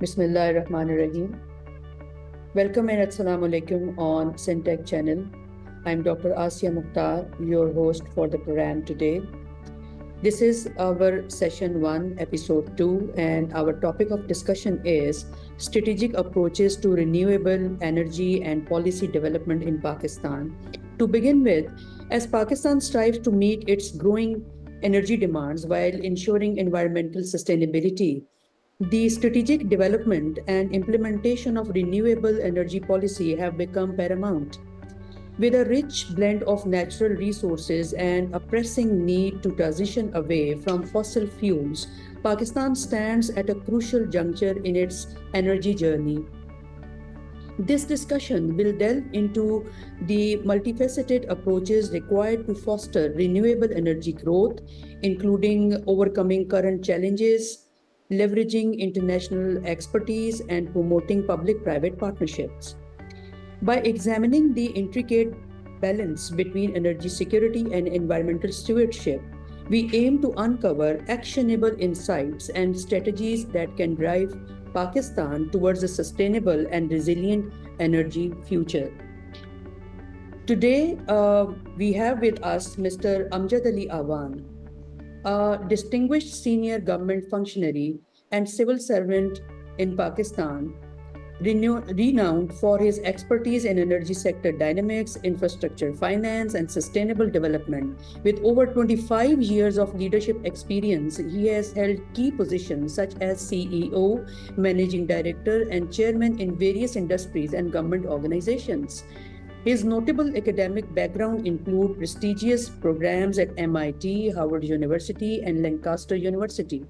Bismillahirrahmanirrahim. Welcome and Assalamu alaikum on Syntech channel. I'm Dr. Asia Mukhtar, your host for the program today. This is our session 1, episode 2, and our topic of discussion is strategic approaches to renewable energy and policy development in Pakistan. To begin with, as Pakistan strives to meet its growing energy demands while ensuring environmental sustainability, the strategic development and implementation of renewable energy policy have become paramount. With a rich blend of natural resources and a pressing need to transition away from fossil fuels, Pakistan stands at a crucial juncture in its energy journey. This discussion will delve into the multifaceted approaches required to foster renewable energy growth, including overcoming current challenges, leveraging international expertise, and promoting public private partnerships. By examining the intricate balance between energy security and environmental stewardship, we aim to uncover actionable insights and strategies that can drive Pakistan towards a sustainable and resilient energy future. Today, we have with us Mr. Amjad Ali Awan, a distinguished senior government functionary and civil servant in Pakistan, renowned for his expertise in energy sector dynamics, infrastructure finance, and sustainable development. With over 25 years of leadership experience, he has held key positions such as CEO, Managing Director, and Chairman in various industries and government organizations. His notable academic background include prestigious programs at MIT, Howard University, and Lancaster University.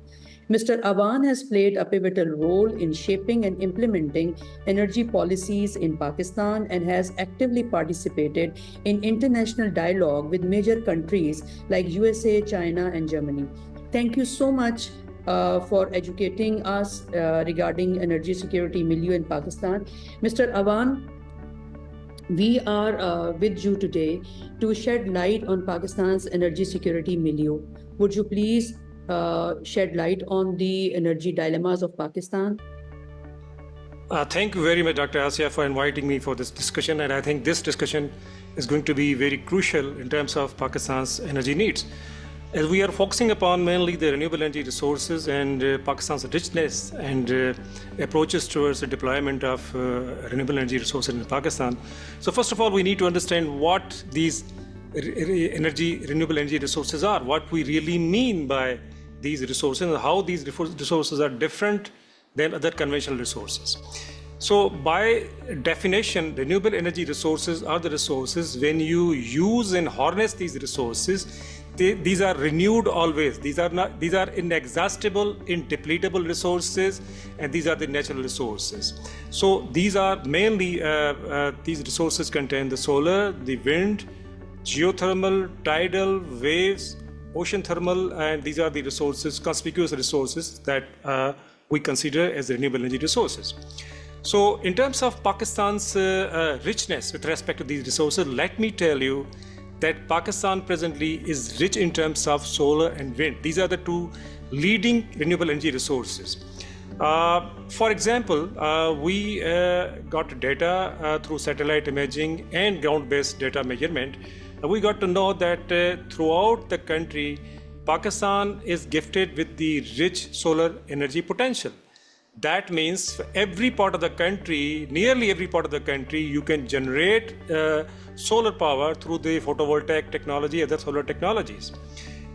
Mr. Awan has played a pivotal role in shaping and implementing energy policies in Pakistan and has actively participated in international dialogue with major countries like USA, China, and Germany. Thank you so much for educating us regarding energy security milieu in Pakistan. Mr. Awan, we are with you today to shed light on Pakistan's energy security milieu. Would you please shed light on the energy dilemmas of Pakistan? Thank you very much, Dr. Asia, for inviting me for this discussion. And I think this discussion is going to be very crucial in terms of Pakistan's energy needs. As we are focusing upon mainly the renewable energy resources and Pakistan's richness and approaches towards the deployment of renewable energy resources in Pakistan. So first of all, we need to understand what these renewable energy resources are, what we really mean by these resources and how these resources are different than other conventional resources. So by definition, renewable energy resources are the resources when you use and harness these resources, these are renewed always. These are inexhaustible, indepletable resources, and these are the natural resources. So these are mainly, these resources contain the solar, the wind, geothermal, tidal, waves, ocean thermal, and these are the resources, conspicuous resources that we consider as renewable energy resources. So in terms of Pakistan's richness with respect to these resources, let me tell you that Pakistan presently is rich in terms of solar and wind. These are the two leading renewable energy resources. For example, we got data through satellite imaging and ground-based data measurement. We got to know that throughout the country, Pakistan is gifted with the rich solar energy potential. That means for every part of the country, nearly every part of the country, you can generate solar power through the photovoltaic technology, other solar technologies.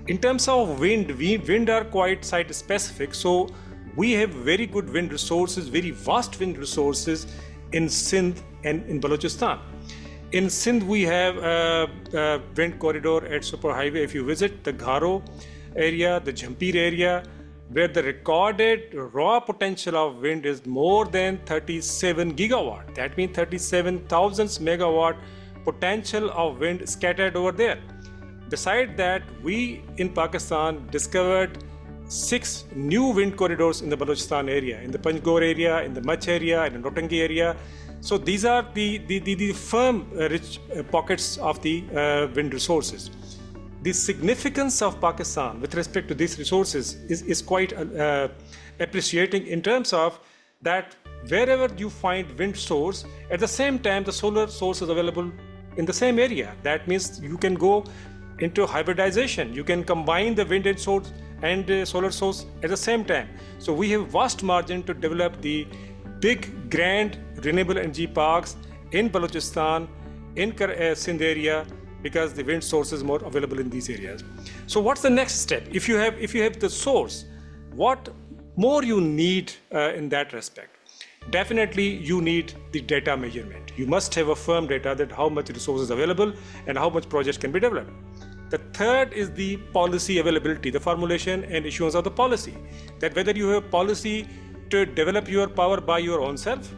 In terms of wind, wind are quite site specific. So we have very good wind resources, very vast wind resources in Sindh and in Balochistan. In Sindh, we have a wind corridor at Superhighway. If you visit the Gharo area, the Jhampir area, where the recorded raw potential of wind is more than 37 gigawatt. That means 37,000 megawatt potential of wind scattered over there. Besides that, we in Pakistan discovered 6 new wind corridors in the Balochistan area, in the Panjgore area, in the Mach area, in the Notangi area. So these are the firm rich pockets of the wind resources. The significance of Pakistan with respect to these resources is quite appreciating in terms of that wherever you find wind source, at the same time the solar source is available in the same area. That means you can go into hybridization. You can combine the wind and source and solar source at the same time. So we have vast margin to develop the big grand renewable energy parks in Balochistan, in Sindh area, because the wind source is more available in these areas. So what's the next step? If you have the source, what more you need in that respect? Definitely you need the data measurement. You must have a firm data that how much resource is available and how much projects can be developed. The third is the policy availability, the formulation and issuance of the policy. That whether you have policy to develop your power by your own self,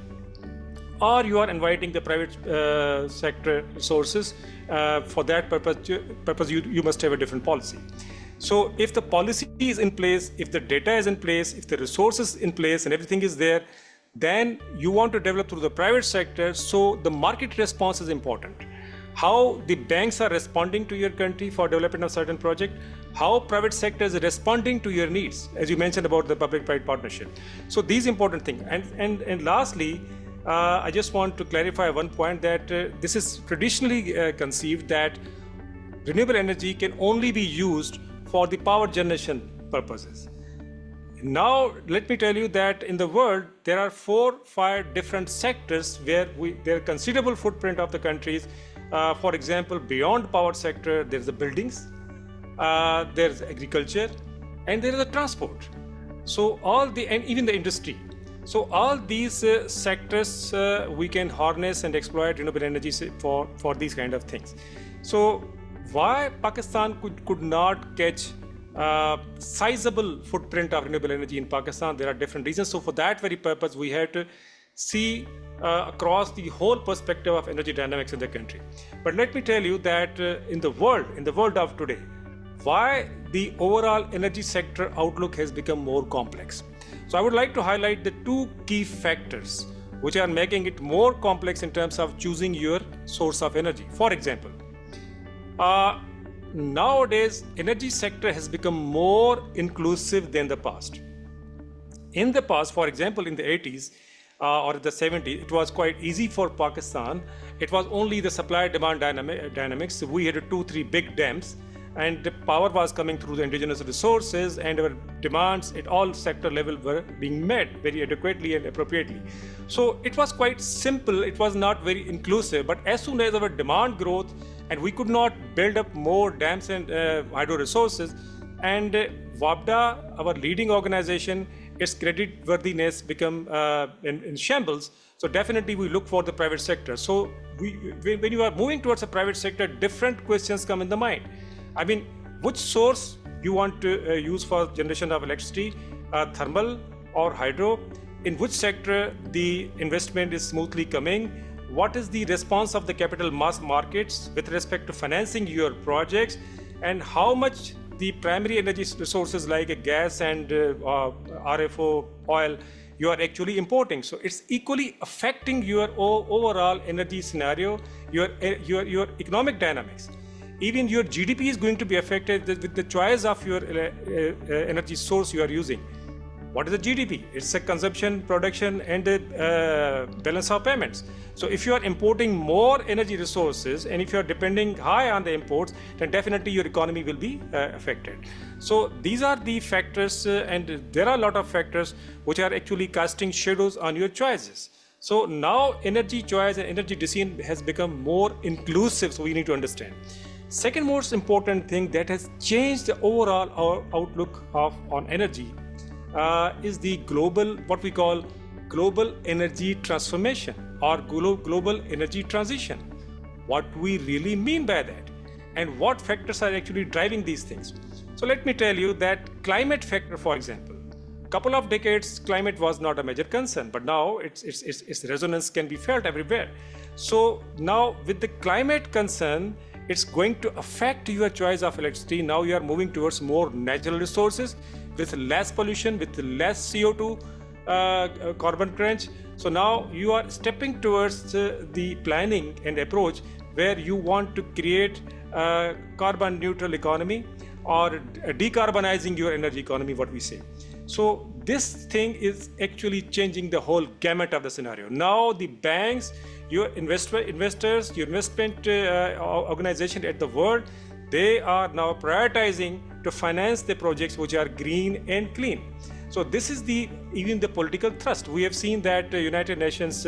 or you are inviting the private sector resources. For that purpose you must have a different policy. So if the policy is in place, if the data is in place, if the resources in place and everything is there, then you want to develop through the private sector. So the market response is important. How the banks are responding to your country for development of certain project, how private sector is responding to your needs, as you mentioned about the public-private partnership. So these important things. And lastly, I just want to clarify one point that this is traditionally conceived that renewable energy can only be used for the power generation purposes. Now, let me tell you that in the world, there are 4-5 different sectors where there are considerable footprint of the countries. For example, beyond power sector, there's the buildings, there's agriculture, and there is the transport. So and even the industry. So all these sectors we can harness and exploit renewable energy for these kind of things. So why Pakistan could not catch sizable footprint of renewable energy in Pakistan? There are different reasons. So for that very purpose, we have to see across the whole perspective of energy dynamics in the country. But let me tell you that in the world of today, why the overall energy sector outlook has become more complex. So I would like to highlight the 2 key factors which are making it more complex in terms of choosing your source of energy. For example, nowadays energy sector has become more inclusive than the past. In the past, for example, in the 80s or the 70s, it was quite easy for Pakistan. It was only the supply-demand dynamics. We had 2-3 big dams, and the power was coming through the indigenous resources, and our demands at all sector level were being met very adequately and appropriately. So it was quite simple. It was not very inclusive. But as soon as our demand growth, and we could not build up more dams and hydro resources, and WAPDA, our leading organization, its credit worthiness become in shambles. So definitely we look for the private sector. So when you are moving towards a private sector, different questions come in the mind. I mean, which source you want to use for generation of electricity, thermal or hydro? In which sector the investment is smoothly coming? What is the response of the capital mass markets with respect to financing your projects? And how much the primary energy resources like gas and RFO, oil, you are actually importing. So it's equally affecting your overall energy scenario, your economic dynamics. Even your GDP is going to be affected with the choice of your energy source you are using. What is the GDP? It's a consumption, production, and balance of payments. So if you are importing more energy resources and if you are depending high on the imports, then definitely your economy will be affected. So these are the factors, and there are a lot of factors which are actually casting shadows on your choices. So now energy choice and energy decision has become more inclusive, so we need to understand. Second most important thing that has changed the overall outlook on energy is the global, what we call global energy transformation or global energy transition. What we really mean by that and what factors are actually driving these things. So let me tell you that climate factor, for example, couple of decades climate was not a major concern, but now its resonance can be felt everywhere. So now with the climate concern, it's going to affect your choice of electricity. Now you are moving towards more natural resources with less pollution, with less CO2 carbon crunch. So now you are stepping towards the planning and approach where you want to create a carbon neutral economy or decarbonizing your energy economy, what we say. So this thing is actually changing the whole gamut of the scenario. Now the banks, your investors, your investment organization at the world, they are now prioritizing to finance the projects which are green and clean. So this is even the political thrust. We have seen that United Nations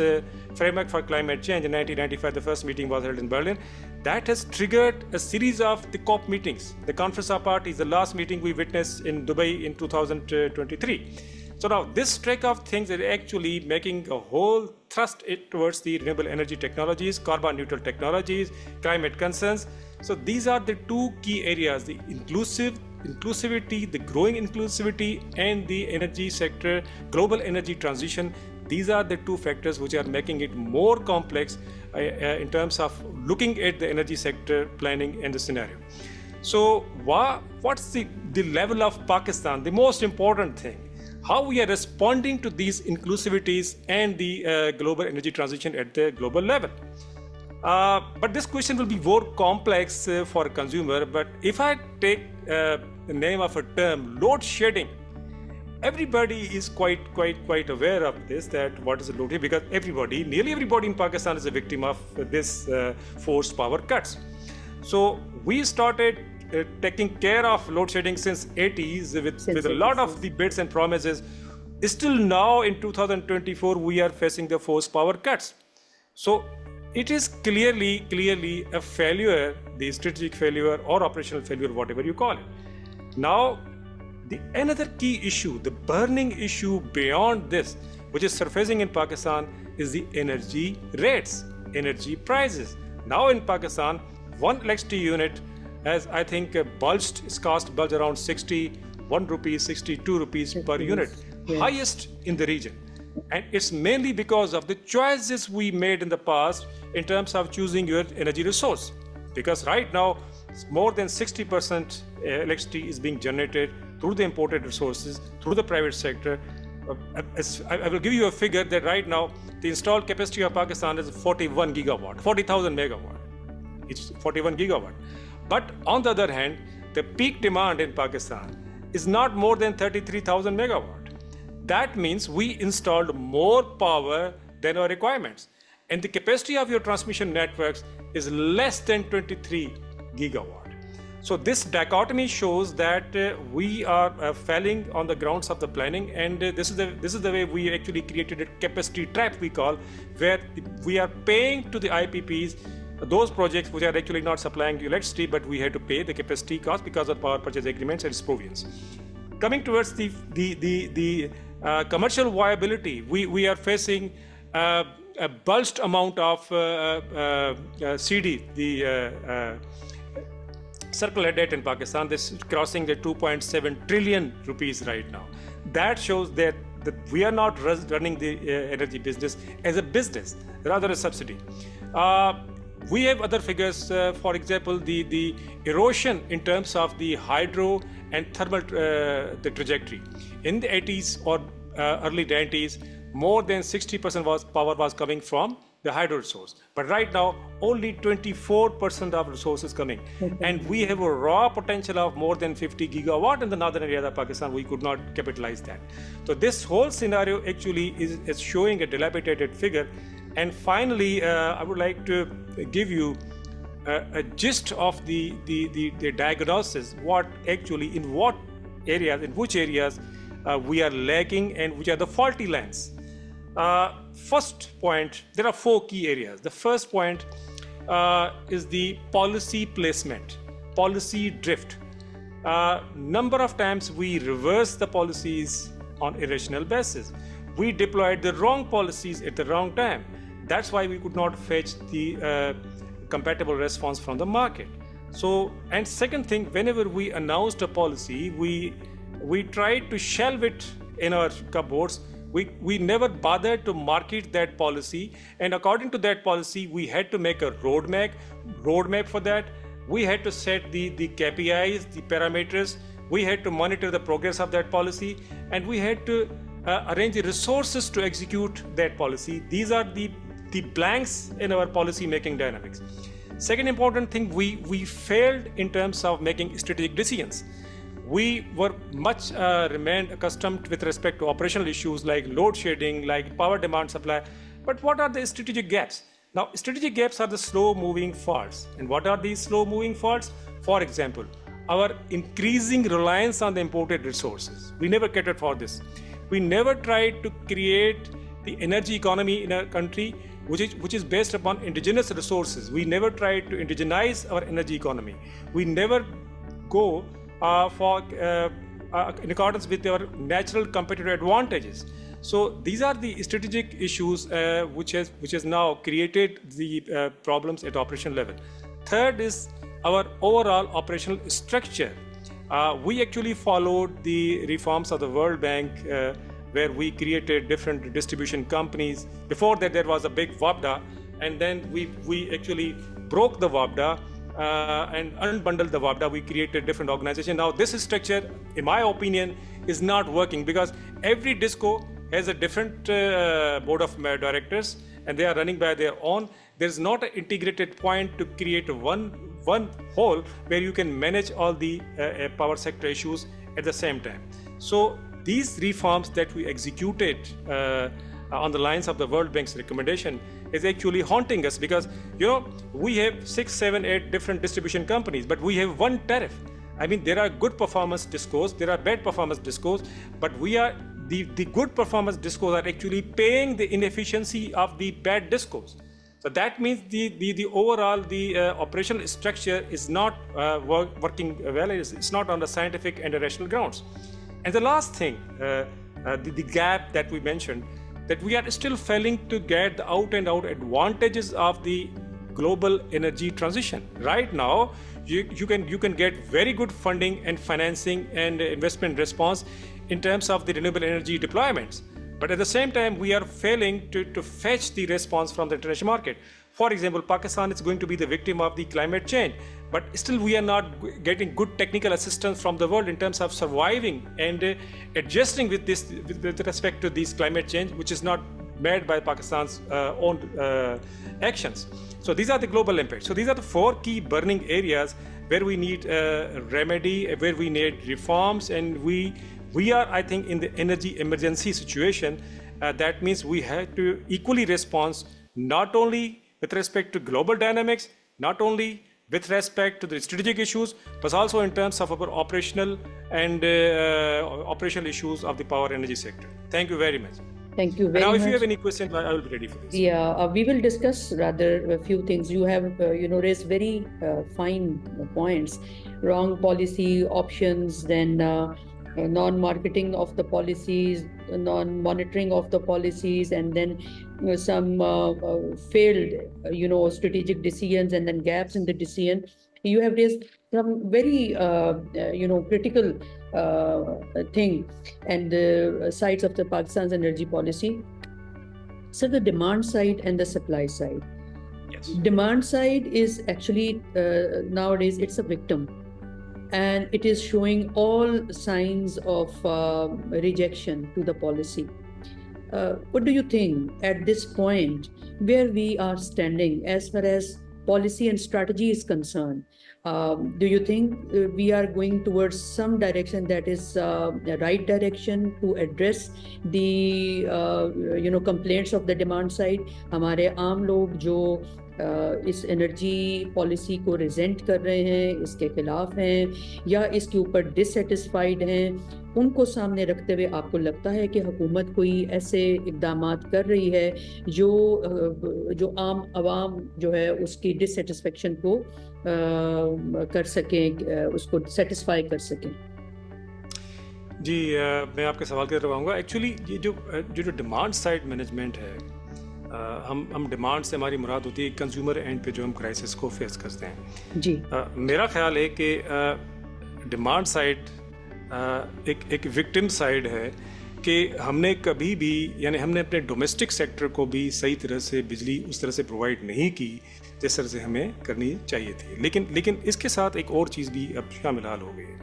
Framework for Climate Change in 1995, the first meeting was held in Berlin. That has triggered a series of the COP meetings. The Conference of Parties, the last meeting we witnessed in Dubai in 2023. So now this track of things is actually making a whole thrust towards the renewable energy technologies, carbon neutral technologies, climate concerns. So these are the two key areas, the inclusivity, the growing inclusivity, and the energy sector, global energy transition. These are the two factors which are making it more complex in terms of looking at the energy sector planning and the scenario. So what's the level of Pakistan? The most important thing, how we are responding to these inclusivities and the global energy transition at the global level. But this question will be more complex for a consumer. But if I take the name of a term, load shedding, everybody is quite aware of this, that what is a load shedding, because nearly everybody in Pakistan is a victim of this forced power cuts. So we started taking care of load shedding since 80s with a lot of the bids and promises. Still now in 2024 we are facing the forced power cuts. So it is clearly a failure, the strategic failure or operational failure, whatever you call it. Now another key issue, the burning issue beyond this, which is surfacing in Pakistan, is the energy rates, energy prices. Now in Pakistan, one electricity unit has, I think, bulged around 61 rupees, 62 rupees per unit, yes. Highest in the region. And it's mainly because of the choices we made in the past in terms of choosing your energy resource. Because right now, more than 60% electricity is being generated through the imported resources, through the private sector. I will give you a figure that right now, the installed capacity of Pakistan is 41 gigawatt, 40,000 megawatt. It's 41 gigawatt. But on the other hand, the peak demand in Pakistan is not more than 33,000 megawatt. That means we installed more power than our requirements. And the capacity of your transmission networks is less than 23 gigawatt. So this dichotomy shows that we are failing on the grounds of the planning, and this is the way we actually created a capacity trap, we call, where we are paying to the IPPs those projects which are actually not supplying the electricity, but we had to pay the capacity cost because of power purchase agreements and its provisions. Coming towards the commercial viability, we are facing a bulged amount of CD, the circular debt in Pakistan. This is crossing the 2.7 trillion rupees right now. That shows that we are not running the energy business as a business, rather a subsidy. We have other figures, for example, the erosion in terms of the hydro and thermal the trajectory. In the 80s or early 90s, more than 60% power was coming from the hydro resource. But right now, only 24% of resources coming. And we have a raw potential of more than 50 gigawatt in the northern area of Pakistan. We could not capitalize that. So this whole scenario actually is showing a dilapidated figure. And finally, I would like to give you a gist of the diagnosis, in which areas we are lacking and which are the faulty lands. First point, there are 4 key areas. The first point is the policy placement, policy drift. Number of times we reverse the policies on irrational basis. We deployed the wrong policies at the wrong time. That's why we could not fetch the compatible response from the market. So, and second thing, whenever we announced a policy, we tried to shelve it in our cupboards. We never bothered to market that policy, and according to that policy, we had to make a roadmap for that. We had to set the KPIs, the parameters. We had to monitor the progress of that policy, and we had to arrange the resources to execute that policy. These are the blanks in our policy making dynamics. Second important thing, we failed in terms of making strategic decisions. we were much remained accustomed with respect to operational issues like load shedding, like power demand supply. But what are the strategic gaps? Now, strategic gaps are the slow moving faults. And what are these slow moving faults? For example, our increasing reliance on the imported resources. We never catered for this. We never tried to create the energy economy in a country which is based upon indigenous resources. We never tried to indigenize our energy economy. We never go in accordance with our natural competitive advantages. So these are the strategic issues which has now created the problems at operational level. Third is our overall operational structure. We actually followed the reforms of the World Bank, where we created different distribution companies. Before that, there was a big WAPDA, and then we actually broke the WAPDA and unbundled the WAPDA. We created different organizations. Now, this structure, in my opinion, is not working because every DISCO has a different board of directors, and they are running by their own. There is not an integrated point to create one whole where you can manage all the power sector issues at the same time. So these reforms that we executed on the lines of the World Bank's recommendation is actually haunting us because, we have 6, 7, 8 different distribution companies, but we have one tariff. I mean, there are good performance DISCOs, there are bad performance DISCOs, but the good performance DISCOs are actually paying the inefficiency of the bad DISCOs. So that means the overall operational structure is not working well. It's not on the scientific and the rational grounds. And the last thing, the gap that we mentioned, that we are still failing to get the out and out advantages of the global energy transition. Right now, you can get very good funding and financing and investment response in terms of the renewable energy deployments. But at the same time, we are failing to fetch the response from the international market. For example, Pakistan is going to be the victim of the climate change, but still we are not getting good technical assistance from the world in terms of surviving and adjusting with respect to this climate change, which is not made by Pakistan's own actions. So these are the global impacts. So these are the 4 key burning areas where we need a remedy, where we need reforms, and we are, I think, in the energy emergency situation. That means we have to equally respond not only with respect to global dynamics, not only with respect to the strategic issues, but also in terms of our operational and operational issues of the power energy sector. Thank you very much. Thank you very much. Now, if you have any questions, I will be ready for this. Yeah, we will discuss rather a few things. You have, raised very fine points. Wrong policy options, then non-marketing of the policies, non-monitoring of the policies, and then some failed, strategic decisions, and then gaps in the decision. You have raised some very, critical thing and the sides of the Pakistan's energy policy. So the demand side and the supply side. Yes. Demand side is actually nowadays it's a victim. And it is showing all signs of rejection to the policy. What do you think at this point where we are standing as far as policy and strategy is concerned? Do you think we are going towards some direction that is the right direction to address the complaints of the demand side? हमारे आम लोग जो इस energy policy को regent कर रहे हैं, इसके खिलाफ हैं या इसके ऊपर डिससेटिस्फाइड हैं, उनको सामने रखते हुए आपको लगता है कि हुकूमत कोई ऐसे इक़दामात कर रही है जो आम आवाम जो है उसकी डिससेटिस्फेक्शन को कर सकें, उसको सेटिस्फाई कर सकें? जी, मैं आपके सवाल की तरफ आऊँगा. एक्चुअली ये जो डिमांड साइड मैनेजमेंट है, हम डिमांड से हमारी मुराद होती है कंज्यूमर एंड पे जो हम क्राइसिस को फेस करते हैं. जी. मेरा ख्याल है कि डिमांड साइड एक विक्टिम साइड है कि हमने कभी भी, यानी हमने अपने डोमेस्टिक सेक्टर को भी सही तरह से बिजली उस तरह से प्रोवाइड नहीं की जिस तरह से हमें करनी चाहिए थी. लेकिन इसके साथ एक और चीज़ भी अब शामिल हाल हो गई है.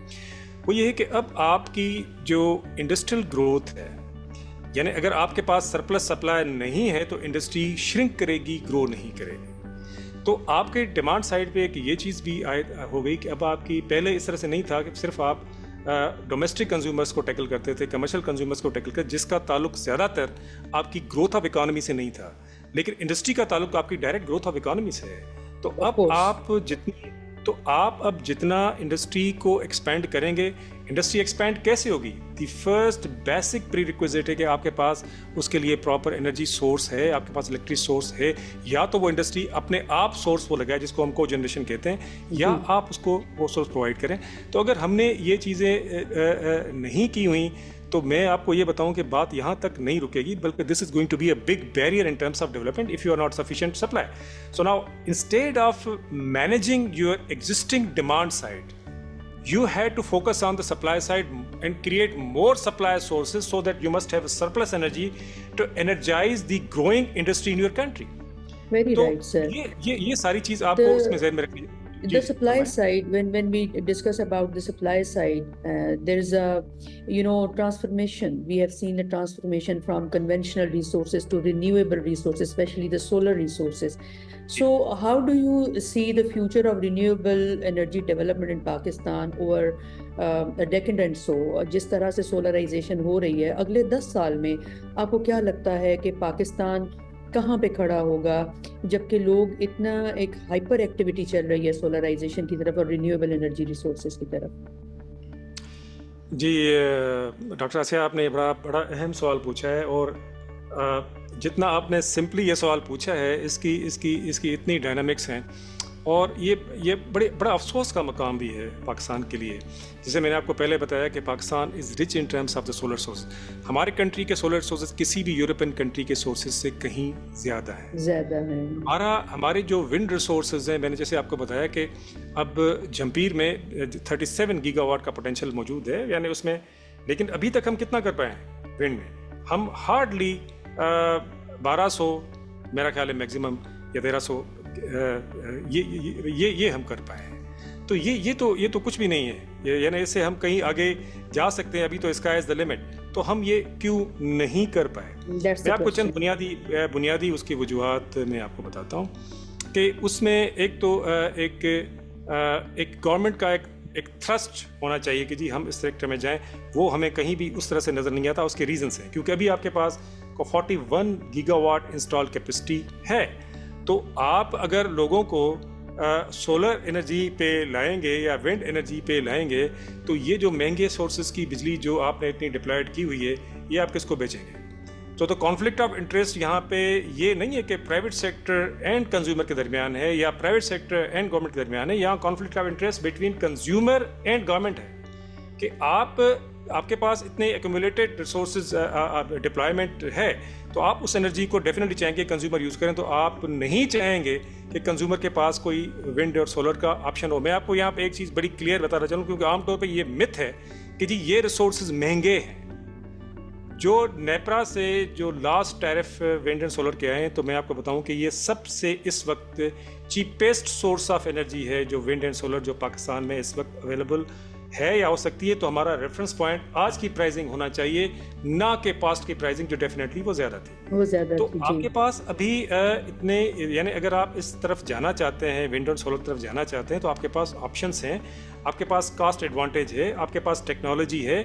वो ये है कि अब आपकी जो इंडस्ट्रियल ग्रोथ है, यानी अगर आपके पास सरप्लस सप्लाई नहीं है तो इंडस्ट्री श्रिंक करेगी, ग्रो नहीं करेगी. तो आपके डिमांड साइड पे एक ये चीज़ भी हो गई कि अब आपकी, पहले इस तरह से नहीं था कि सिर्फ आप डोमेस्टिक कंज्यूमर्स को टैकल करते थे, कमर्शियल कंज्यूमर्स को टैकल करते, जिसका ताल्लुक ज़्यादातर आपकी ग्रोथ ऑफ इकोनॉमी से नहीं था, लेकिन इंडस्ट्री का ताल्लुक आपकी डायरेक्ट ग्रोथ ऑफ इकोनॉमी से है। तो आप अब जितना इंडस्ट्री को एक्सपेंड करेंगे, इंडस्ट्री एक्सपेंड कैसे होगी? The first basic pre requisite है कि आपके पास उसके लिए प्रॉपर एनर्जी सोर्स है, आपके पास इलेक्ट्रिक सोर्स है, या तो वो इंडस्ट्री अपने आप सोर्स वो लगाए जिसको हम को जनरेशन कहते हैं, या आप उसको वो सोर्स प्रोवाइड करें। तो अगर हमने ये चीज़ें नहीं की हुई तो मैं आपको ये बताऊं कि बात यहाँ तक नहीं रुकेगी, बल्कि this is going to be a big barrier in terms of development if you are not sufficient supply. So now instead of managing your existing demand side, you had to focus on the supply side and create more supply sources so that you must have a surplus energy to energize the growing industry in your country. Very तो right, sir. ये सारी चीज आपको उसमें ज़हन में रखनी है। The supply side, when we discuss about the supply side, there is a transformation. We have seen a transformation from conventional resources to renewable resources, especially the solar resources. So how do you see the future of renewable energy development in Pakistan over a decade and so? जिस तरह से solarization हो रही है, अगले 10 साल में आपको क्या लगता है कि पाकिस्तान कहाँ पे खड़ा होगा, जबकि लोग इतना एक हाइपर एक्टिविटी चल रही है सोलराइजेशन की तरफ और रिन्यूएबल एनर्जी रिसोर्सेज की तरफ? जी डॉक्टर आसिया, आपने बड़ा अहम सवाल पूछा है, और जितना आपने सिंपली ये सवाल पूछा है इसकी इतनी डायनामिक्स हैं, और ये बड़ा अफसोस का मकाम भी है पाकिस्तान के लिए। जैसे मैंने आपको पहले बताया कि Pakistan is rich in terms of the solar source. हमारे कंट्री के सोलर सोर्सेज किसी भी यूरोपियन कंट्री के सोर्सेज से कहीं ज़्यादा है। हमारे जो विंड रिसोर्सेज हैं, मैंने जैसे आपको बताया कि अब जंपीर में 37 गीगावाट का पोटेंशियल मौजूद है, यानी उसमें, लेकिन अभी तक हम कितना कर पाए हैं विंड में? हम हार्डली 1200 मेरा ख्याल है मैक्सिमम, या 1300 ये हम कर पाए हैं। तो ये तो कुछ भी नहीं है, यानी इससे हम कहीं आगे जा सकते हैं, अभी तो स्काई इज द लिमिट। तो हम ये क्यों नहीं कर पाए? मैं आपको चंद बुनियादी उसकी वजूहात मैं आपको बताता हूँ कि उसमें एक गवर्नमेंट का एक थ्रस्ट होना चाहिए कि जी हम इस सेक्टर में जाएं, वो हमें कहीं भी उस तरह से नज़र नहीं आता। उसके रीजंस हैं, क्योंकि अभी आपके पास 41 गीगावाट इंस्टॉल कैपेसिटी है। तो आप अगर लोगों को सोलर एनर्जी पे लाएंगे या विंड एनर्जी पे लाएंगे, तो ये जो महंगे सोर्सेज की बिजली जो आपने इतनी डिप्लॉयड की हुई है, ये आप किसको बेचेंगे? तो कॉन्फ्लिक्ट ऑफ इंटरेस्ट यहाँ पे ये नहीं है कि प्राइवेट सेक्टर एंड कंज्यूमर के दरमियान है या प्राइवेट सेक्टर एंड गवर्नमेंट के दरमियान है। यहाँ conflict of interest between consumer and government है कि आपके पास इतने एक्यूमुलेटेड रिसोर्सेज डिप्लॉयमेंट है, तो आप उस एनर्जी को डेफिनेटली चाहेंगे कंज्यूमर यूज़ करें, तो आप नहीं चाहेंगे कि कंज्यूमर के पास कोई विंड और सोलर का ऑप्शन हो। मैं आपको यहाँ पे एक चीज़ बड़ी क्लियर बताना चाहूँ, क्योंकि आमतौर पे ये मिथ है कि जी ये रिसोर्सेज महंगे हैं। जो नेपरा से जो last tariff wind and solar के आए हैं, तो मैं आपको बताऊं कि ये सबसे इस वक्त चीपेस्ट सोर्स ऑफ एनर्जी है, जो विंड एंड सोलर जो पाकिस्तान में इस वक्त अवेलेबल है या हो सकती है। तो हमारा रेफरेंस पॉइंट आज की प्राइसिंग होना चाहिए, ना कि पास्ट की प्राइसिंग जो डेफिनेटली वो ज़्यादा थी। तो आपके पास अभी इतने, यानी अगर आप इस तरफ जाना चाहते हैं, विंड और सोलर तरफ जाना चाहते हैं, तो आपके पास ऑप्शंस हैं, आपके पास कास्ट एडवांटेज है, आपके पास टेक्नोलॉजी है।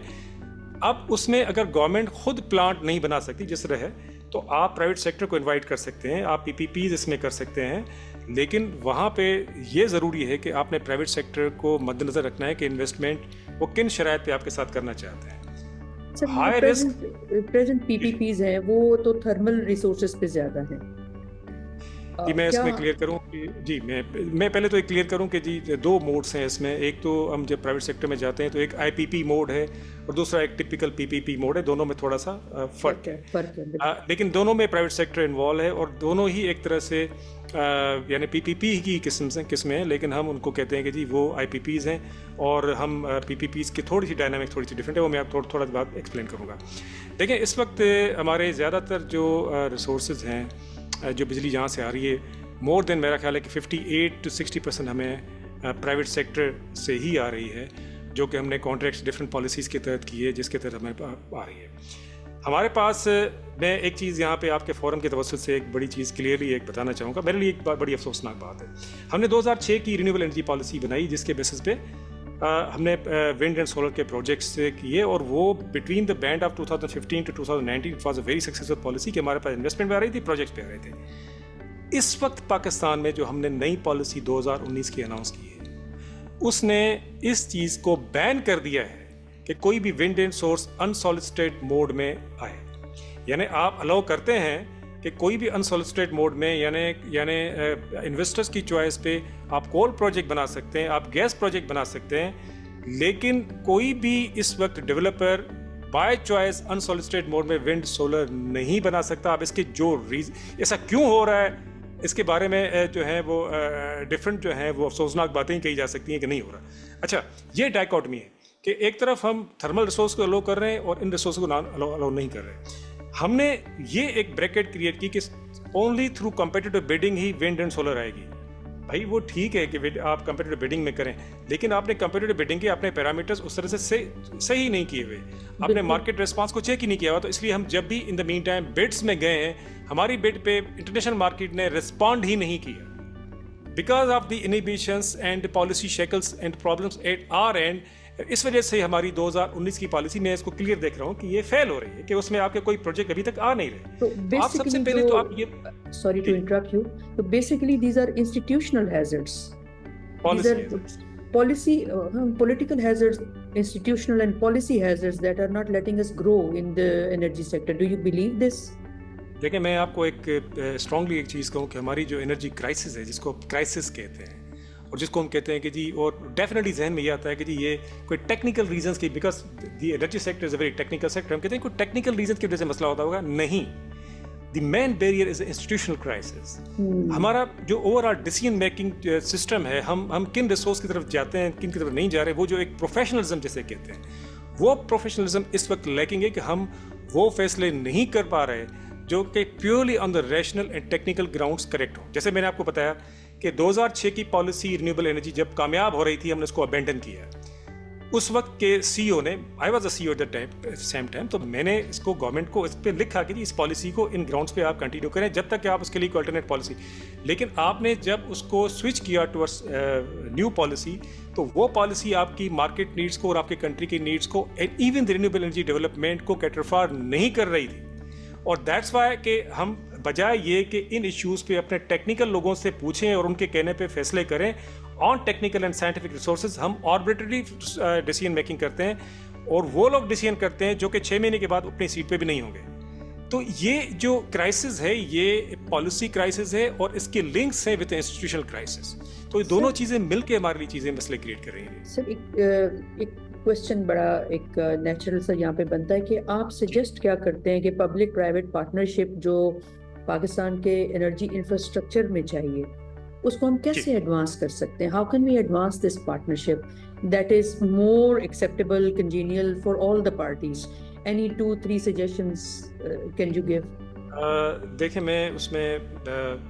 अब उसमें अगर गवर्नमेंट खुद प्लांट नहीं बना सकती जिस तरह है, तो आप प्राइवेट सेक्टर को इनवाइट कर सकते हैं, आप पीपीपीज इसमें कर सकते हैं, लेकिन वहाँ पे ये ज़रूरी है कि आपने प्राइवेट सेक्टर को मद्देनज़र रखना है कि इन्वेस्टमेंट वो किन शराइत पे आपके साथ करना चाहते हैं। हाई रिस्क प्रेजेंट पीपीपीज हैं, वो तो थर्मल रिसोर्सेज पे ज़्यादा है। जी मैं इसमें क्लियर करूं कि जी मैं पहले तो एक क्लियर करूं कि जी दो मोड्स हैं इसमें। एक तो हम जब प्राइवेट सेक्टर में जाते हैं तो एक आईपीपी मोड है और दूसरा एक टिपिकल पीपीपी मोड है। दोनों में थोड़ा सा फर्क है, लेकिन दोनों में प्राइवेट सेक्टर इन्वॉल्व है और दोनों ही एक तरह से यानी पीपीपी की किस्में हैं, लेकिन हम उनको कहते हैं कि जी वो आईपीपीज हैं और हम पीपीपीज की थोड़ी सी डायनामिक थोड़ी सी डिफरेंट है, वो मैं आपको थोड़ा सी बात एक्सप्लेन करूँगा। देखिए इस वक्त हमारे ज़्यादातर जो रिसोर्सेज हैं, जो बिजली जहाँ से आ रही है, मोर देन मेरा ख्याल है कि 58 to 60% हमें प्राइवेट सेक्टर से ही आ रही है, जो कि हमने कॉन्ट्रैक्ट्स डिफरेंट पॉलिसीज़ के तहत की है, जिसके तहत हमें आ रही है। हमारे पास मैं एक चीज़ यहाँ पे आपके फोरम के तवज्जुह से एक बड़ी चीज़ क्लियरली एक बताना चाहूँगा। मेरे लिए एक बड़ी अफसोसनाक बात है, हमने 2006 की रिन्यूएबल एनर्जी पॉलिसी बनाई जिसके बेसिस पे हमने विंड एंड सोलर के प्रोजेक्ट्स किए और वो between the band of 2015 to 2019 it was a very successful policy कि हमारे पास इन्वेस्टमेंट भी आ रही थी, प्रोजेक्ट्स भी आ रहे थे। इस वक्त पाकिस्तान में जो हमने नई पॉलिसी 2019 की अनाउंस की है, उसने इस चीज़ को बैन कर दिया है कि कोई भी wind and source unsolicited mode में आए। यानी आप अलाउ करते हैं कि कोई भी अनसॉलिसिटेड मोड में यानी इन्वेस्टर्स की चॉइस पे आप कोल प्रोजेक्ट बना सकते हैं, आप गैस प्रोजेक्ट बना सकते हैं, लेकिन कोई भी इस वक्त developer by choice unsolicited mode में विंड सोलर नहीं बना सकता। अब इसके जो ऐसा क्यों हो रहा है इसके बारे में जो है वो डिफरेंट जो है वो अफसोसनाक बातें कही जा सकती हैं कि नहीं हो रहा। अच्छा, ये डायकॉटमी है कि एक तरफ हम थर्मल रिसोर्स को अलाउ कर रहे हैं और इन रिसोर्स को अलाउ नहीं कर रहे। हमने ये एक ब्रैकेट क्रिएट की कि only through competitive bidding he wind and solar आएगी। भाई वो ठीक है कि आप कम्पिटिटिव बिडिंग में करें, लेकिन आपने कम्पिटिटिव बिडिंग के अपने पैरामीटर्स उस तरह से सही नहीं किए हुए, आपने मार्केट रिस्पांस को चेक ही नहीं किया हुआ। तो इसलिए हम जब भी in the mean time bids में गए हैं, हमारी बिड पे इंटरनेशनल मार्केट ने रिस्पॉन्ड ही नहीं किया because of the inhibitions and policy shackles and problems at our end. इस वजह से हमारी 2019 की पॉलिसी में इसको क्लियर देख रहा हूँ कि ये फेल हो रही है कि उसमें आपके कोई प्रोजेक्ट अभी तक आ नहीं रहे। तो आप सबसे पहले तो आप ये सॉरी टू इंटरप्ट यू, तो basically these are institutional hazards, policy political hazards, institutional and policy hazards that are not letting us grow in the energy sector. Do you believe this? देखिए, मैं आपको एक स्ट्रांगली एक चीज़ कहूँ कि हमारी जो एनर्जी क्राइसिस है, जिसको क्राइसिस कहते हैं और जिसको हम कहते हैं कि जी, और डेफिनेटली जहन में ये आता है कि जी ये कोई टेक्निकल रीजंस की, because the energy sector is a very technical sector, हम कहते हैं कोई टेक्निकल रीजन की वजह से मसला होता होगा। नहीं, the main barrier is institutional crisis. हमारा जो ओवरऑल डिसीजन मेकिंग सिस्टम है, हम किन रिसोर्स की तरफ जाते हैं, किन की तरफ नहीं जा रहे, वो जो एक प्रोफेशनलिज्म जिसे कहते हैं, वो प्रोफेशनलिज्म इस वक्त लैकिंग है कि हम वो फैसले नहीं कर पा रहे जो कि purely on the rational and technical grounds correct हो। जैसे मैंने आपको बताया कि 2006 की पॉलिसी रिन्यूएबल एनर्जी जब कामयाब हो रही थी, हमने उसको अबेंडन किया। उस वक्त के सीईओ ने, I was the CEO at the same time, तो मैंने इसको गवर्नमेंट को इस पे लिखा कि इस पॉलिसी को इन ग्राउंड्स पे आप कंटिन्यू करें जब तक कि आप उसके लिए कोई अल्टरनेट पॉलिसी। लेकिन आपने जब उसको स्विच किया टुवर्ड्स न्यू पॉलिसी, तो वो पॉलिसी आपकी मार्केट नीड्स को और आपके कंट्री की नीड्स को and even the renewable energy development को कैटरफार नहीं कर रही थी। और दैट्स वाई कि हम बजाय ये कि इन इश्यूज़ पे अपने टेक्निकल लोगों से पूछें और उनके कहने पे फैसले करें on technical and scientific resources, हम आर्बिट्रेरी डिसीजन मेकिंग करते हैं और वो लोग डिसीजन करते हैं जो कि 6 महीने के बाद अपनी सीट पे भी नहीं होंगे। तो ये जो क्राइसिस है, ये पॉलिसी क्राइसिस है और इसके लिंक्स हैं विद इंस्टीट्यूशनल क्राइसिस। तो ये दोनों चीज़ें मिलकर हमारे लिए चीज़ें मसले क्रिएट कर रही हैं। सर, एक क्वेश्चन बड़ा एक नेचुरल सा यहाँ पे बनता है कि आप सजेस्ट क्या करते हैं कि पब्लिक प्राइवेट पार्टनरशिप जो पाकिस्तान के एनर्जी इंफ्रास्ट्रक्चर में चाहिए, उसको हम कैसे एडवांस कर सकते हैं? How can we advance this partnership that is more acceptable, congenial for all the parties? Any 2-3 suggestions can you give? देखिए, मैं उसमें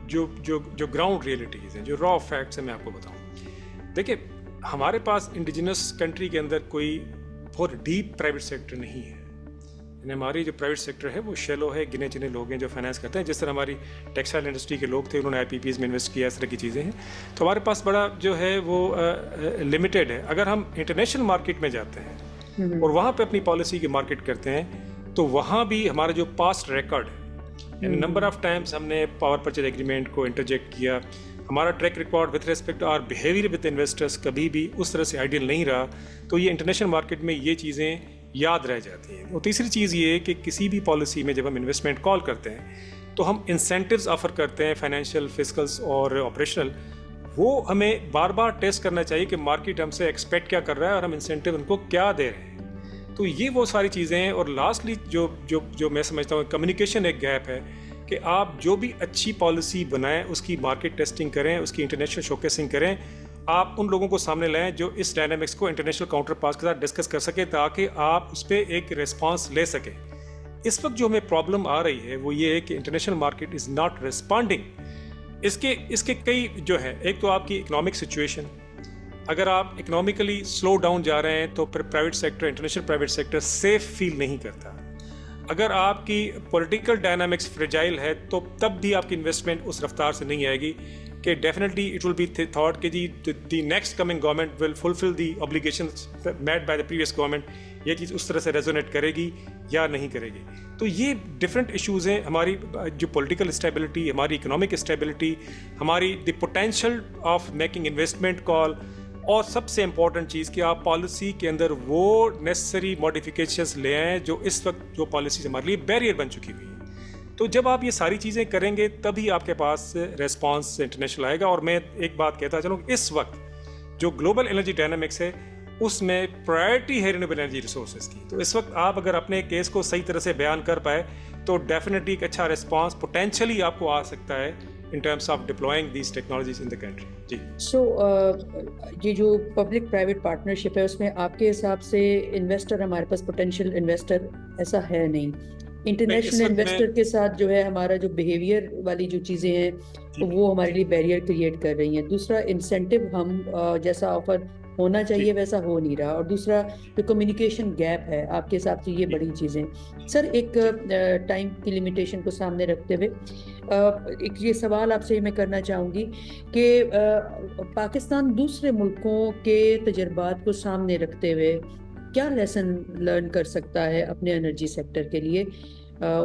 जो ग्राउंड रियलिटीज़ हैं, जो रॉ फैक्ट्स हैं, मैं आपको बताऊँ। देखिए, हमारे पास इंडिजिनस कंट्री के अंदर कोई बहुत डीप प्राइवेट सेक्टर नहीं है। हमारी जो प्राइवेट सेक्टर है वो शेलो है, गिने चुने लोग हैं जो फाइनेंस करते हैं। जिस तरह हमारी टेक्सटाइल इंडस्ट्री के लोग थे, उन्होंने आईपीपीज में इन्वेस्ट किया, इस तरह की चीज़ें हैं। तो हमारे पास बड़ा जो है वो लिमिटेड है। अगर हम इंटरनेशनल मार्केट में जाते हैं और वहाँ पे अपनी पॉलिसी की मार्केट करते हैं, तो वहाँ भी हमारा जो पास्ट रिकॉर्ड है, नंबर ऑफ टाइम्स हमने पावर परचेज एग्रीमेंट को इंटरजेक्ट किया, हमारा track record with respect our behaviour with investors कभी भी उस तरह से आइडियल नहीं रहा। तो ये इंटरनेशनल मार्केट में ये चीज़ें याद रह जाती हैं। और तीसरी चीज़ ये है कि किसी भी पॉलिसी में जब हम इन्वेस्टमेंट कॉल करते हैं तो हम इंसेंटिव्स ऑफर करते हैं, फाइनेंशियल, फिस्कल्स और ऑपरेशनल। वो हमें बार बार टेस्ट करना चाहिए कि मार्केट हमसे एक्सपेक्ट क्या कर रहा है और हम इंसेंटिव उनको क्या दे रहे हैं। तो ये वो सारी चीज़ें हैं। और लास्टली जो मैं समझता हूँ, कम्युनिकेशन एक गैप है कि आप जो भी अच्छी पॉलिसी बनाएं उसकी मार्केट टेस्टिंग करें, उसकी इंटरनेशनल शोकेसिंग करें, आप उन लोगों को सामने लाएं जो इस डायनामिक्स को इंटरनेशनल काउंटर पार्ट्स के साथ डिस्कस कर सके ताकि आप उस पर एक रिस्पांस ले सकें। इस वक्त जो हमें प्रॉब्लम आ रही है वो ये है कि international market is not responding. इसके कई जो है, एक तो आपकी इकोनॉमिक सिचुएशन, अगर आप इकोनॉमिकली स्लो डाउन जा रहे हैं तो फिर private sector, international private sector safe feel नहीं करता। अगर आपकी पॉलिटिकल डायनामिक्स फ्रेजाइल है तो तब भी आपकी इन्वेस्टमेंट उस रफ्तार से नहीं आएगी। कि definitely it will be thought कि जी the next coming government will fulfil the obligations made by the previous government, ये चीज़ उस तरह से रेजोनेट करेगी या नहीं करेगी। तो ये डिफरेंट इश्यूज़ हैं, हमारी जो पॉलिटिकल स्टेबिलिटी, हमारी इकोनॉमिक स्टेबिलिटी, हमारी the potential of making investment call, और सबसे इम्पॉर्टेंट चीज़ कि आप पॉलिसी के अंदर वो नेसेसरी मॉडिफिकेशंस ले आएँ जो इस वक्त जो पॉलिसीज हमारे लिए बैरियर बन चुकी हुई है। तो जब आप ये सारी चीज़ें करेंगे तभी आपके पास रेस्पॉन्स इंटरनेशनल आएगा। और मैं एक बात कहता चलूँ, इस वक्त जो ग्लोबल एनर्जी डायनामिक्स है उसमें प्रायोरिटी है रिन्यूएबल एनर्जी रिसोर्सेज की। तो इस वक्त आप अगर अपने केस को सही तरह से बयान कर पाए तो डेफिनेटली एक अच्छा रिस्पॉन्स पोटेंशियली आपको आ सकता है in terms of deploying these technologies in the country. जी। सो ये जो पब्लिक प्राइवेट पार्टनरशिप है उसमें आपके हिसाब से इन्वेस्टर, हमारे पास पोटेंशियल इन्वेस्टर ऐसा है नहीं। इंटरनेशनल इन्वेस्टर के साथ जो है हमारा जो बिहेवियर वाली जो चीज़ें हैं वो हमारे लिए बैरियर क्रिएट कर रही हैं। दूसरा, इंसेंटिव हम जैसा ऑफर होना चाहिए वैसा हो नहीं रहा। और दूसरा, जो कम्युनिकेशन गैप है, आपके हिसाब से ये बड़ी चीज़ें। सर, एक टाइम की लिमिटेशन को सामने रखते हुए एक ये सवाल आपसे मैं करना चाहूँगी कि पाकिस्तान दूसरे मुल्कों के तजर्बात को सामने रखते हुए क्या लेसन लर्न कर सकता है अपने एनर्जी सेक्टर के लिए?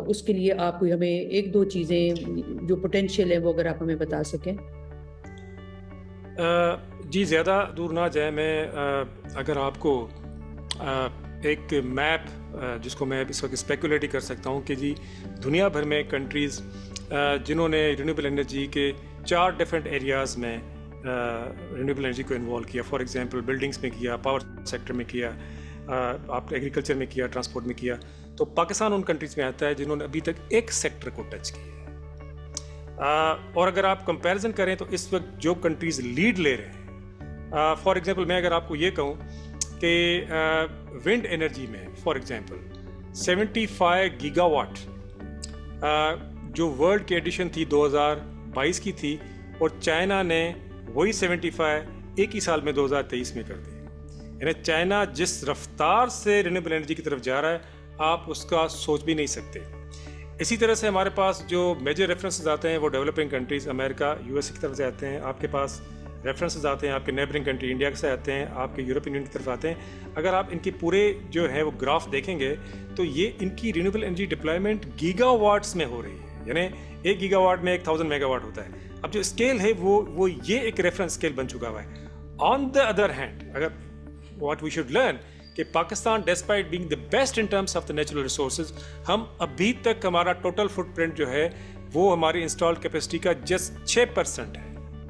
उसके लिए आप हमें एक दो चीज़ें जो पोटेंशियल है वो अगर आप हमें बता सकें। जी, ज़्यादा दूर ना जाए, मैं अगर आपको एक मैप जिसको मैं इस वक्त स्पेकुलेट ही कर सकता हूँ कि जी दुनिया भर में कंट्रीज़ जिन्होंने रिन्यूएबल एनर्जी के 4 डिफरेंट एरियाज़ में रिन्यूएबल एनर्जी को इन्वॉल्व किया। फॉर एग्जांपल बिल्डिंग्स में किया, पावर सेक्टर में किया, आप एग्रीकल्चर में किया, ट्रांसपोर्ट में किया। तो पाकिस्तान उन कंट्रीज़ में आता है जिन्होंने अभी तक एक सेक्टर को टच किया है। और अगर आप कंपैरिजन करें तो इस वक्त जो कंट्रीज़ लीड ले रहे हैं, फॉर एग्जांपल मैं अगर आपको ये कहूँ कि विंड एनर्जी में फॉर एग्जांपल 75 गीगावाट जो वर्ल्ड की एडिशन थी 2022 की थी, और चाइना ने वही 75 एक ही साल में 2023 में कर दी। यानी चाइना जिस रफ्तार से रिन्यूएबल एनर्जी की तरफ जा रहा है आप उसका सोच भी नहीं सकते। इसी तरह से हमारे पास जो मेजर रेफरेंसेस आते हैं वो डेवलपिंग कंट्रीज़, अमेरिका, यूएस की तरफ से आते हैं। आपके पास रेफरेंसेस आते हैं आपके नेबरिंग कंट्री इंडिया से आते हैं, आपके यूरोपियन यूनियन की तरफ आते हैं। अगर आप इनके पूरे जो है वो ग्राफ देखेंगे तो ये इनकी रिन्यूएबल एनर्जी डिप्लॉयमेंट गीगावाट्स में हो रही है। यानी 1 गीगावाट में 1000 मेगावाट होता है। अब जो स्केल है वो ये एक रेफरेंस स्केल बन चुका हुआ है। ऑन द अदर हैंड, अगर what we should learn कि Pakistan despite being the best in terms of the natural resources, हम अभी तक हमारा टोटल फुटप्रिंट जो है वो हमारी इंस्टॉल्ड कैपेसिटी का जस्ट 6% है।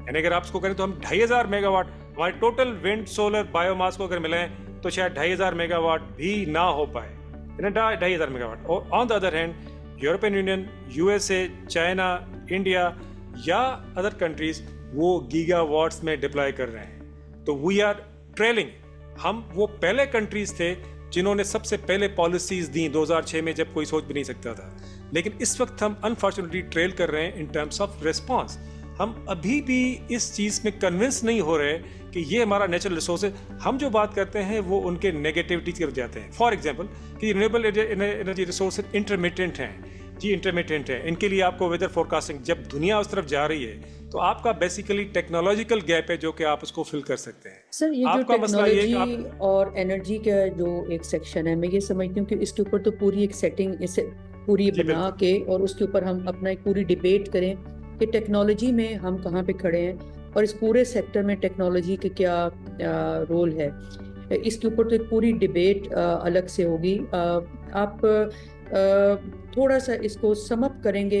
यानी अगर आप इसको करें तो हम 2500 मेगावाट हमारे टोटल विंड, सोलर, बायोमास को अगर मिलाएं तो शायद 2500 मेगावाट भी ना हो पाए, यानी 2500 मेगावाट। और on the other hand European union, USA, China, India या अदर कंट्रीज वो गीगावाट्स में डिप्लॉय कर रहे हैं। तो वी आर ट्रेलिंग। हम वो पहले कंट्रीज थे जिन्होंने सबसे पहले पॉलिसीज दी 2006 में, जब कोई सोच भी नहीं सकता था। लेकिन इस वक्त हम अनफॉर्चुनेटली ट्रेल कर रहे हैं इन टर्म्स ऑफ रिस्पॉन्स। हम अभी भी इस चीज़ में कन्विंस नहीं हो रहे कि ये हमारा नेचुरल रिसोर्स है। हम जो बात करते हैं वो उनके नेगेटिविटी की तरफ जाते हैं। फॉर एग्जांपल कि रिन्यूएबल एनर्जी रिसोर्स इंटरमिटेंट हैं। जी, इंटरमिटेंट है। इनके लिए आपको वेदर फोरकास्टिंग, जब दुनिया उस तरफ जा रही है तो आपका बेसिकली टेक्नोलॉजिकल गैप है जो कि आप उसको फिल कर सकते हैं। सर, ये जो टेक्नोलॉजी और एनर्जी का जो एक सेक्शन है, मैं ये समझती हूँ कि इसके ऊपर तो पूरी एक सेटिंग इसे पूरी बना के और उसके ऊपर हम अपना एक पूरी डिबेट करें कि टेक्नोलॉजी में हम कहाँ पे खड़े हैं और इस पूरे सेक्टर में टेक्नोलॉजी का क्या रोल है। इसके ऊपर तो एक पूरी डिबेट अलग से होगी। आप थोड़ा सा इसको सम अप करेंगे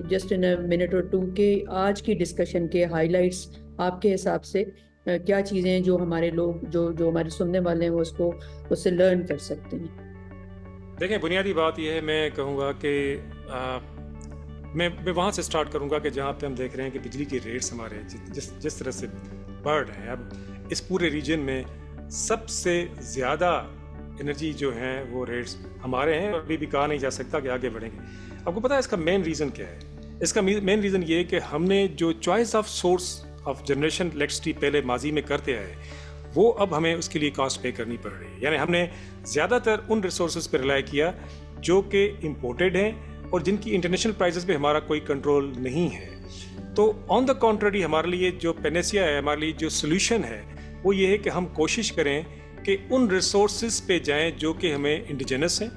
जस्ट इन अ मिनट और टू के आज की डिस्कशन के हाइलाइट्स आपके हिसाब से क्या चीज़ें जो हमारे लोग जो हमारे सुनने वाले हैं वो उससे लर्न कर सकते हैं। देखें, बुनियादी बात यह है, मैं कहूँगा कि मैं वहाँ से स्टार्ट करूँगा कि जहाँ पे हम देख रहे हैं कि बिजली के रेट्स हमारे जिस तरह से बढ़ रहे हैं। अब इस पूरे रीजन में सबसे ज़्यादा एनर्जी जो हैं वो रेट्स हमारे हैं और अभी भी कहा नहीं जा सकता कि आगे बढ़ेंगे। आपको पता है इसका मेन रीज़न क्या है? इसका मेन रीज़न ये है कि हमने जो choice of source of generation electricity पहले माजी में करते आए वो अब हमें उसके लिए कॉस्ट पे करनी पड़ रही है। यानी हमने ज़्यादातर उन रिसोर्सेज पर रिलाई किया जो कि इम्पोर्टेड हैं और जिनकी इंटरनेशनल प्राइसेस पे हमारा कोई कंट्रोल नहीं है। तो ऑन द कॉन्ट्ररी हमारे लिए जो पेनेसिया है, हमारे लिए जो सोल्यूशन है वो ये है कि हम कोशिश करें कि उन रिसोर्सेज पे जाएं जो कि हमें इंडिजिनस हैं,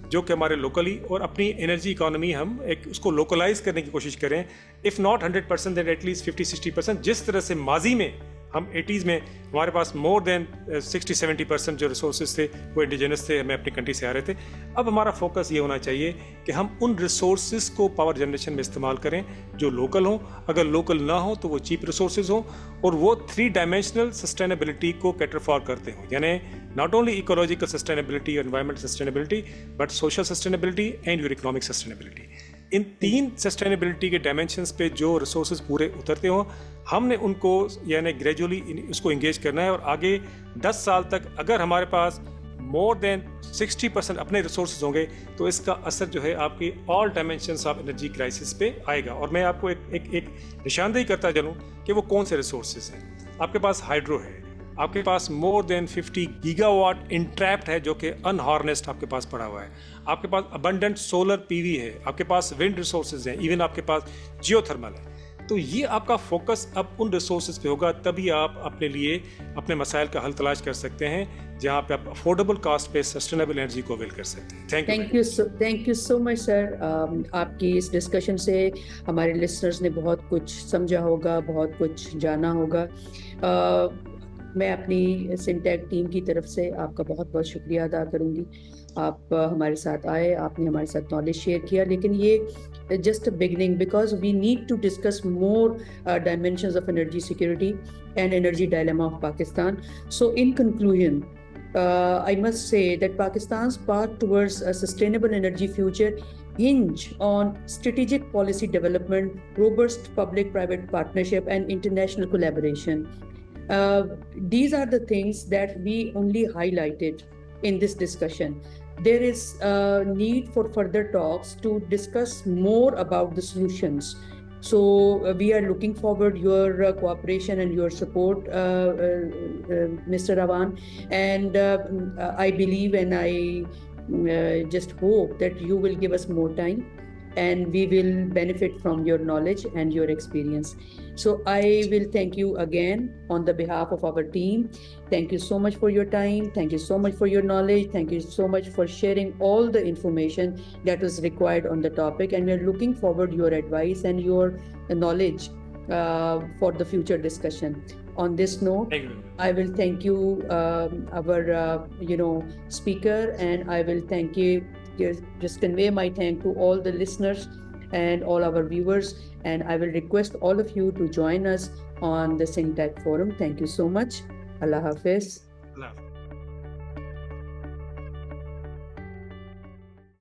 जो कि हमारे लोकली, और अपनी एनर्जी इकोनॉमी हम एक उसको लोकलाइज करने की कोशिश करें, इफ़ नॉट 100% देन एटलीस्ट 50-60%। जिस तरह से माजी में हम 80s में हमारे पास मोर देन 60-70% जो रिसोर्सेज थे वो इंडिजिनस थे, हमें अपनी कंट्री से आ रहे थे। अब हमारा फोकस ये होना चाहिए कि हम उन रिसोर्सेज को पावर जनरेशन में इस्तेमाल करें जो लोकल हों, अगर लोकल ना हो तो वो चीप रिसोर्सेज हों, और वो 3 डायमेंशनल सस्टेनेबिलिटी को कैटर फॉर करते हों, यानी नॉट ओनली इकोलॉजिकल सस्टेनेबिलिटी और environmental sustainability but social sustainability and your economic sustainability. In 3 sustainability के डायमेंशंस पे जो रिसोर्सेज पूरे उतरते हों, हमने उनको यानी ग्रेजुअली उसको इंगेज करना है, और आगे 10 साल तक अगर हमारे पास मोर देन 60% अपने रिसोर्सेज होंगे तो इसका असर जो है आपकी all dimensions of energy crisis पे आएगा। और मैं आपको एक निशानदेही करता चलूँ कि वो कौन से रिसोर्सेज हैं। आपके पास हाइड्रो है, आपके पास मोर देन 50 गीगावाट इंट्रैप्ड है जो कि अनहार्नेस्ड आपके पास पड़ा हुआ है, आपके पास अबंडेंट सोलर पीवी है, आपके पास विंड रिसोर्सेज हैं, इवन आपके पास जियोथर्मल है। तो ये आपका फोकस अब उन रिसोर्सेज पे होगा, तभी आप अपने लिए अपने मसाइल का हल तलाश कर सकते हैं जहां पे आप अफोर्डेबल कॉस्ट पे सस्टेनेबल एनर्जी को अवेल कर सकते हैं। Thank you so much sir. आपकी इस डिस्कशन से हमारे लिसनर्स ने बहुत कुछ समझा होगा, बहुत कुछ जाना होगा। मैं अपनी सिंटैक टीम की तरफ से आपका बहुत बहुत शुक्रिया अदा करूंगी। आप हमारे साथ आए, आपने हमारे साथ नॉलेज शेयर किया, लेकिन ये just a beginning because we need to discuss more dimensions of energy security and energy dilemma of Pakistan. So in conclusion, I must say that Pakistan's path towards a sustainable energy future hinge on strategic policy development, robust public-private partnership, and international collaboration. These are the things that we only highlighted in this discussion. There is a need for further talks to discuss more about the solutions. So we are looking forward your cooperation and your support, Mr. Ravan. And I believe and I just hope that you will give us more time and we will benefit from your knowledge and your experience. So I will thank you again on the behalf of our team. Thank you so much for your time. Thank you so much for your knowledge. Thank you so much for sharing all the information that was required on the topic. And we're looking forward your advice and your knowledge for the future discussion. On this note, I will thank you, our speaker, and I will thank you. Just convey my thank to all the listeners and all our viewers, and I will request all of you to join us on the Syntech Forum. Thank you so much. Allah Hafiz. Allah Hafiz.